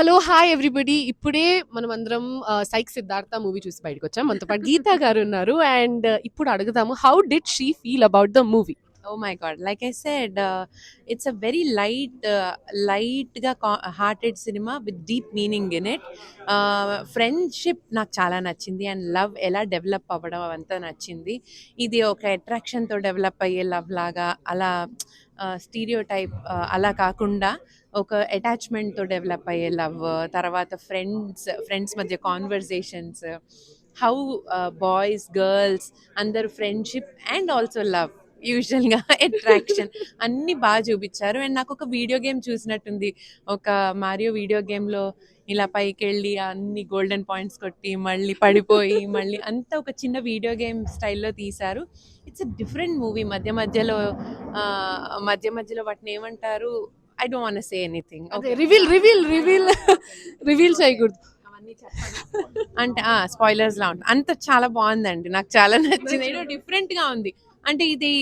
Hello hi everybody. ఇప్పుడే మనమందరం 'psych Siddharth' movie చూసి బయటకొచ్చాం. మనతో పాటు గీత గారు ఉన్నారు. అండ్ ఇప్పుడు అడుగుదాము, how did she feel about the movie? Oh my God! Like I said, it's a very light hearted cinema with deep meaning in it. Friendship నాకు చాలా నచ్చింది అండ్ లవ్ ఎలా డెవలప్ అవ్వడం అవంతా నచ్చింది. ఇది ఒక అట్రాక్షన్తో డెవలప్ అయ్యే లవ్ లాగా అలా స్టీరియో టైప్ అలా కాకుండా ఒక అటాచ్మెంట్తో డెవలప్ అయ్యే లవ్, తర్వాత ఫ్రెండ్స్ మధ్య కాన్వర్జేషన్స్, హౌ బాయ్స్ గర్ల్స్ అందరు ఫ్రెండ్షిప్ అండ్ ఆల్సో లవ్, యూజువల్గా అట్రాక్షన్ అన్నీ బాగా చూపించారు. అండ్ నాకు ఒక వీడియో గేమ్ చూసినట్టుంది. ఒక మారియో వీడియో గేమ్లో ఇలా పైకి వెళ్ళి అన్ని గోల్డెన్ పాయింట్స్ కొట్టి మళ్ళీ పడిపోయి మళ్ళీ అంతా ఒక చిన్న వీడియో గేమ్ స్టైల్లో తీశారు. It's a different movie. మధ్య మధ్యలో వాటిని ఏమంటారు, I don't want say anything. Reveal చేయకూడదు. అంటే స్పాయిలర్స్ లా ఉంటుంది. అంత చాలా బాగుందండి, నాకు చాలా నచ్చింది. ఏదో డిఫరెంట్ గా ఉంది. అంటే ఇది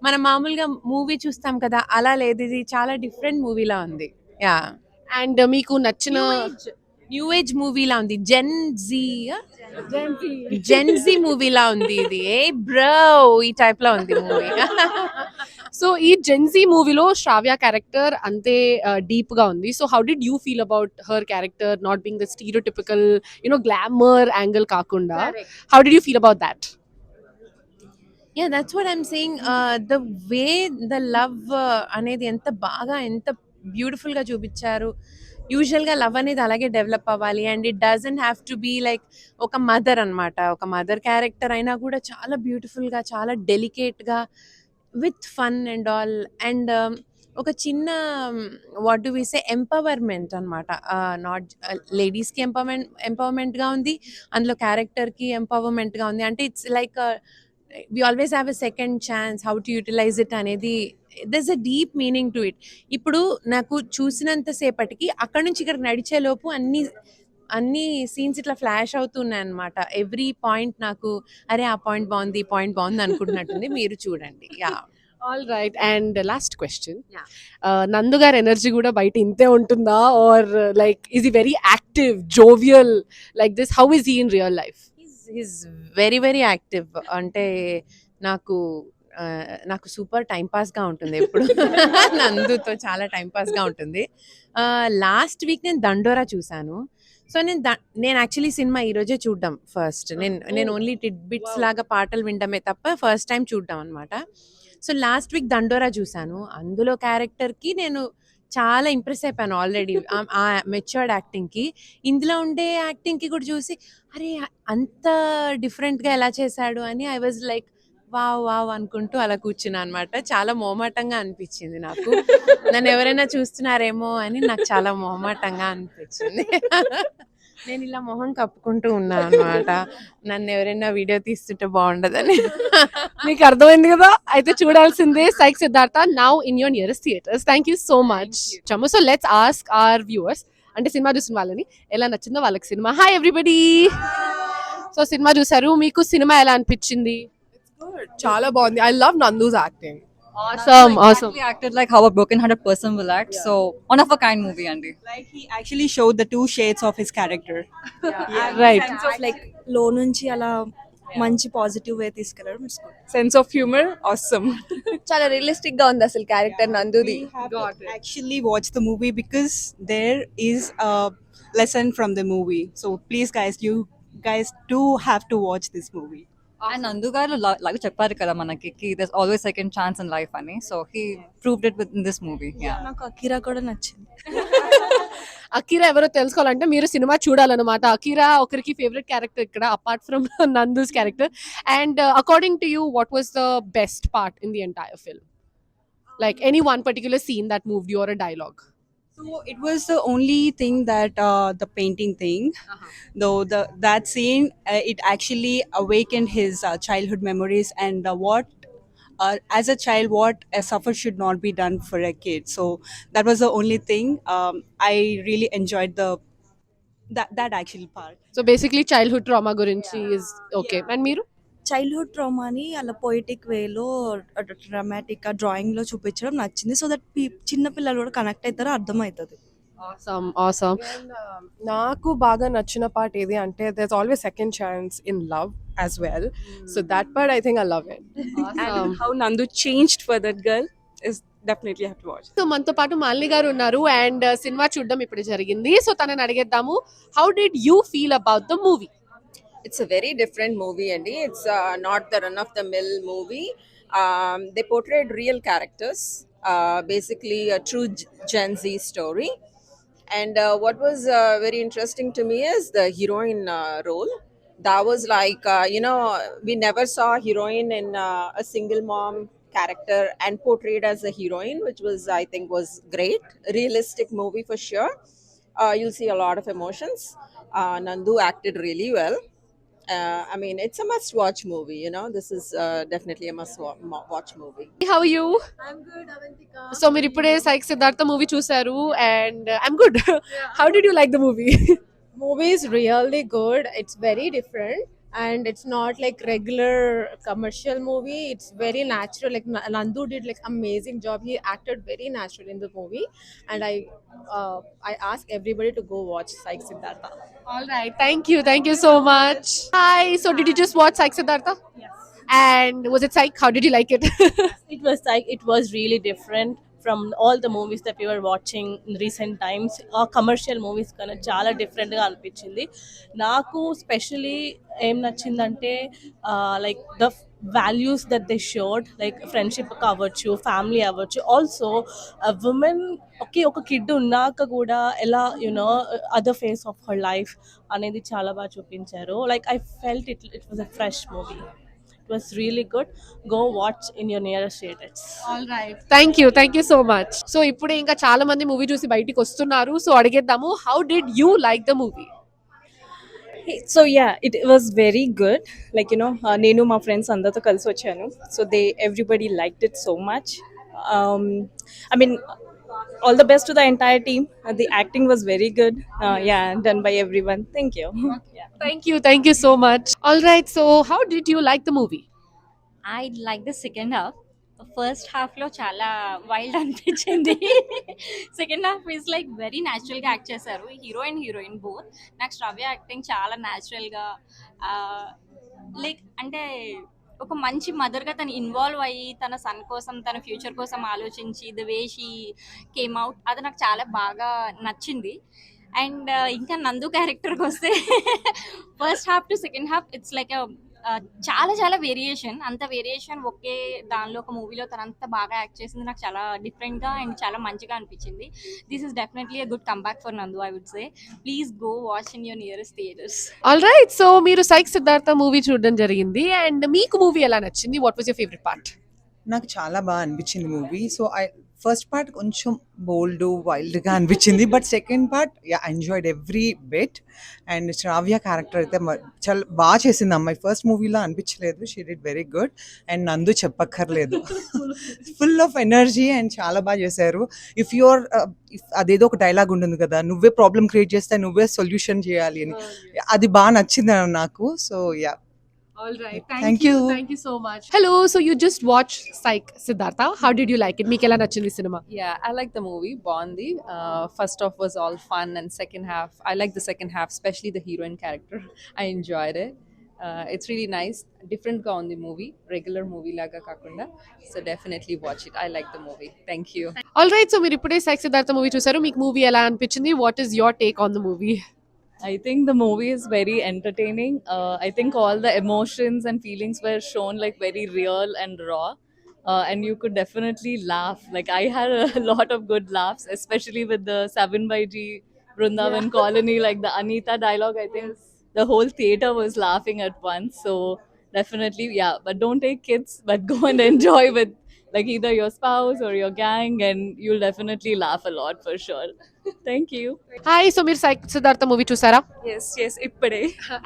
మనం మామూలుగా మూవీ చూస్తాం కదా, అలా లేదు. ఇది చాలా డిఫరెంట్ మూవీలా ఉంది. యా, అండ్ మీకు నచ్చిన న్యూ ఏజ్ మూవీలా ఉంది. జెన్జీ మూవీలా ఉంది ఇది. ఏ బ్రో, ఈ టైప్ లో ఉంది మూవీ. సో ఈ జెన్జీ మూవీలో శ్రావ్య క్యారెక్టర్ అంతే డీప్ గా ఉంది. So how did you feel about her character not being the stereotypical glamour angle కాకుండా? How did you feel about that? Yeah, that's what I'm saying. The way the love అనేది ఎంత బాగా, ఎంత beautiful గా చూపించారు. యూజువల్గా లవ్ అనేది అలాగే డెవలప్ అవ్వాలి. And it doesn't have to be like ఒక మదర్ అనమాట. ఒక మదర్ క్యారెక్టర్ అయినా కూడా చాలా బ్యూటిఫుల్గా, చాలా డెలికేట్గా, with fun and all. And ఒక చిన్న what do we say empowerment అనమాట. నాట్ లేడీస్కి ఎంపవర్మెంట్గా ఉంది, అందులో క్యారెక్టర్కి ఎంపవర్మెంట్గా ఉంది. అంటే it's like we always have a second chance how to utilize it అనేది, there's a deep meaning to it. ఇప్పుడు నాకు చూసినంత సేపటికి అక్కడ నుంచి ఇక్కడికి నడిచేలోపు అన్ని సీన్స్ ఇట్లా ఫ్లాష్ అవుతున్నాయి అనమాట. ఎవ్రీ పాయింట్ నాకు అరే ఆ పాయింట్ బాగుంది, ఈ పాయింట్ బాగుంది అనుకుంటున్నట్టుంది. మీరు చూడండి. Yeah, all right. And last question, Yeah. నందు గారి ఎనర్జీ కూడా బయట ఇంతే ఉంటుందా, ఆర్ లైక్ ఈజ్ ఈ very active, jovial like this? How is he in real life? Is very very active. అంటే నాకు నాకు సూపర్ టైంపాస్గా ఉంటుంది ఎప్పుడు. నందుతో చాలా టైంపాస్గా ఉంటుంది. లాస్ట్ వీక్ నేను దండోరా చూశాను. సో నేను యాక్చువల్లీ సినిమా ఈరోజే చూడడం ఫస్ట్. నేను ఓన్లీ బిట్స్ లాగా పాటలు వినడమే తప్ప ఫస్ట్ టైం చూడడం అనమాట. సో లాస్ట్ వీక్ దండోరా చూశాను. అందులో క్యారెక్టర్కి నేను చాలా ఇంప్రెస్ అయిపోయాను ఆల్రెడీ, ఆ మెచ్యూర్డ్ యాక్టింగ్కి. ఇందులో ఉండే యాక్టింగ్కి కూడా చూసి అరే అంత డిఫరెంట్గా ఎలా చేశాడు అని I was like wow wow అనుకుంటూ అలా కూర్చున్నా అనమాట. చాలా మొహమాటంగా అనిపించింది నాకు. నన్ను ఎవరైనా చూస్తున్నారేమో అని నాకు చాలా మొహమాటంగా అనిపించింది. నేను ఇలా మొహం కప్పుకుంటూ ఉన్నా అనమాట, నన్ను ఎవరైనా వీడియో తీస్తుంటే బాగుండదని. మీకు అర్థమైంది కదా, అయితే చూడాల్సిందే Psych Siddharth now in your nearest theatres. Thank you so much. Chammu. So let's ask our viewers, అంటే సినిమా చూసిన వాళ్ళని, ఎలా నచ్చిందో వాళ్ళకి cinema. Hi everybody. So cinema చూసారు, మీకు సినిమా ఎలా అనిపించింది? Chala Bondi. I love Nandu's acting. Awesome, awesome. He acted like how a broken-hearted person will act. So one of a kind movie, Andy. Like he actually showed the two shades of his character. Right. Sense of like లో నుంచి అలా మంచి positive way తీసుకెళ్ళడం. Sense of humor, awesome. చాలా realistic గా ఉంది అసలు character నందుది. Actually watch the movie because there is a lesson from the movie. So please guys, you guys do have to watch this movie. And Nandu garu like చెప్పారు కదా మనకి there's always second chance in life అని. So he proved it in this movie. Yeah. నాకు Akira కూడా నచ్చింది. అకీరా ఎవరో తెలుసుకోవాలంటే మీరు సినిమా చూడాలన్నమాట. అకీరా ఒకరికి ఫేవరెట్ క్యారెక్టర్ ఇక్కడ, apart from Nandu's character. And according to you, what was the best part in the entire film? Like any one particular scene that moved you or a dialogue? So it was the only thing that the painting thing, though that scene it actually awakened his childhood memories and what as a child what a suffer should not be done for a kid. So that was the only thing. I really enjoyed that actual part. So basically childhood trauma gurinchi is okay. And meeru? Childhood ట్రామాని అలా poetic వేలో dramatic drawing లో చూపించడం నచ్చింది. So that చిన్న పిల్లలు కూడా connect అవుతారో అర్థమవుతుంది. Awesome. నాకు బాగా నచ్చిన part ఏది అంటే there's always second chance in love as well. So that part I think I love it. Awesome. And how Nandu changed for that girl is definitely have to watch. So మనతో పాటు మాలిని గారు ఉన్నారు and cinema చూడడం ఇప్పుడు జరిగింది. So తనని అడిగేద్దాము, how did you feel about the movie? It's a very different movie, Andy. It's not the run of the mill movie. They portrayed real characters, basically a true Gen Z story. And what was very interesting to me is the heroine role. That was like, we never saw a heroine in a single mom character and portrayed as a heroine, which was, I think, was great. Realistic movie for sure. You'll see a lot of emotions. Nandu acted really well. I mean, it's a must-watch movie. This is definitely a must-watch movie. How you? So మీరు ఇప్పుడే psych Siddharth movie చూసారు and I'm good. How did you like the movie? Movie is really good. It's very different and it's not like regular commercial movie. It's very natural. Like Nandu did like amazing job. He acted very natural in the movie, and I ask everybody to go watch Psych Siddhartha. All right, thank you so much. Hi, so did you just watch Psych Siddhartha? Yes. And was it Psych? How did you like it? It was like it was really different from all the movies that we were watching in recent times. Commercial movies kana చాలా డిఫరెంట్గా అనిపించింది నాకు. Especially ఏం నచ్చిందంటే like the values that they showed, like friendship అవ్వచ్చు, family అవ్వచ్చు. Also women ఒక kid ఉన్నాక కూడా ఎలా other face of her life అనేది చాలా బాగా చూపించారు. Like I felt it was a fresh movie. It was really good. Go watch in your nearest theaters. All right, thank you so much. So ఇప్పుడే ఇంకా చాలా మంది మూవీ చూసి బయటికి వస్తున్నారు. సో అడిగేద్దాము, how did you like the movie? So yeah it was very good. Like నేను మా ఫ్రెండ్స్ అందరితో కలిసి వచ్చాను. So everybody liked it so much. I mean all the best to the entire team. The acting was very good. Done by everyone. Thank you. Yeah. Thank you so much. All right, so how did you like the movie? I like the second half. The first half లో చాలా wild అనిపించింది. Second half is like very న్యాచురల్గా act చేశారు heroine both. నాకు శ్రవ్య acting చాలా న్యాచురల్గా, like అంటే ఒక మంచి మదర్గా తను ఇన్వాల్వ్ అయ్యి తన సన్ కోసం తన ఫ్యూచర్ కోసం ఆలోచించి the way she came out, అది నాకు చాలా బాగా నచ్చింది. అండ్ ఇంకా నందు క్యారెక్టర్కి వస్తే first half to second half it's like చాలా వేరియేషన్. అంత వేరియేషన్ ఒకే దానిలో ఒక మూవీలో తనంత బాగా యాక్ట్ చేసింది నాకు చాలా డిఫరెంట్గా అండ్ చాలా మంచిగా అనిపించింది. This is definitely a good comeback for Nandu, I would say. Please go watch in your nearest theatres. All right, so మీరు సైక్ సిద్ధార్థ మూవీ చూడడం జరిగింది అండ్ మీకు మూవీ ఎలా నచ్చింది? What was your favourite part? నాకు చాలా బాగా అనిపించింది మూవీ. సో ఫస్ట్ పార్ట్ కొంచెం బోల్డ్ వైల్డ్గా అనిపించింది, but second part enjoyed every bit. And Shravya character అయితే చాలా బాగా చేసింది అమ్మాయి. ఫస్ట్ మూవీలో అనిపించలేదు, she did very good. And Nandu చెప్పక్కర్లేదు, ఫుల్ ఆఫ్ ఎనర్జీ అండ్ చాలా బాగా చేశారు. ఇఫ్ అదేదో ఒక డైలాగ్ ఉంటుంది కదా, నువ్వే ప్రాబ్లం క్రియేట్ చేస్తే నువ్వే సొల్యూషన్ చేయాలి అని, అది బాగా నచ్చింది నాకు. So yeah. All right, Thank you. Thank you so much. Hello, so you just watched Psych Siddhartha. How did you like it? Meek ela nachindi cinema? Yeah, I like the movie. Bondi. First half was all fun, and second half, I like the second half, especially the heroine character. I enjoyed it. It's really nice. Different ga on the movie, regular movie laga kakunda. So definitely watch it. I like the movie. Thank you. All right, so మీరు ఇప్పుడే Psych Siddhartha movie చూసారు. మీకు movie ఎలా అనిపించింది? What is your take on the movie? I think the movie is very entertaining. I think all the emotions and feelings were shown like very real and raw. And you could definitely laugh. Like I had a lot of good laughs, especially with the 7/G Vrindavan colony, like the Anita dialogue. I think the whole theater was laughing at once. So definitely, yeah. But don't take kids, but go and enjoy with like either your spouse or your gang, and you'll definitely laugh a lot for sure. Thank you. Hi, so మీరు Psych Siddhartha movie చూసారా? Yes, ఇప్పుడే.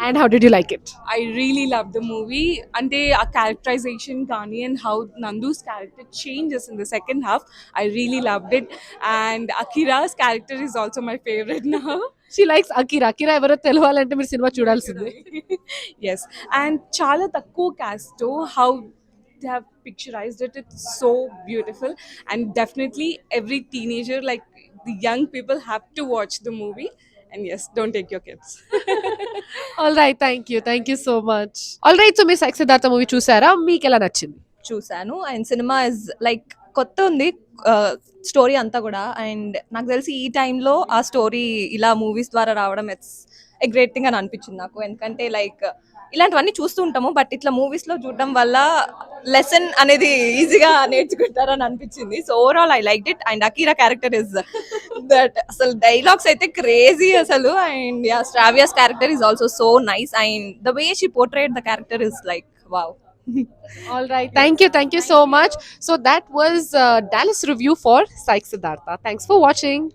And how did you like it? I really love the movie. అంటే ఆ characterization కానీ and how Nandu's character changes in the second half, I really loved it. And Akira's character is also my favorite now. She likes Akira. Akira ఎవరో తెలవాలంటే మీరు cinema చూడాల్సిందే. Yes, and చాలా తక్కువ cast how they have picturized it. It's so beautiful, and definitely every teenager, like the young people have to watch the movie. And yes, don't take your kids. All right, thank you so much. All right, so మీరు Psych Siddharth movie చూసారా? మీకు ఎలా నచ్చింది? చూసాను and cinema is like కొత్త ఉంది story అంతా కూడా. అండ్ నాకు తెలిసి ఈ టైంలో ఆ స్టోరీ ఇలా మూవీస్ ద్వారా రావడం ఇట్స్ ఎ గ్రేట్ థింగ్ అని అనిపించింది నాకు. ఎందుకంటే లైక్ ఇలాంటివన్నీ చూస్తూ ఉంటాము, బట్ ఇట్లా మూవీస్లో చూడడం వల్ల లెసన్ అనేది ఈజీగా నేర్చుకుంటారని అనిపించింది. So overall I like it. And Akira character is that అసలు డైలాగ్స్ అయితే క్రేజీ అసలు. And yeah, Shravya's character is also so nice. And the way she portrayed the character is like wow. All right. Thank you so much. So that was Dallas review for Psych Siddhartha. Thanks for watching.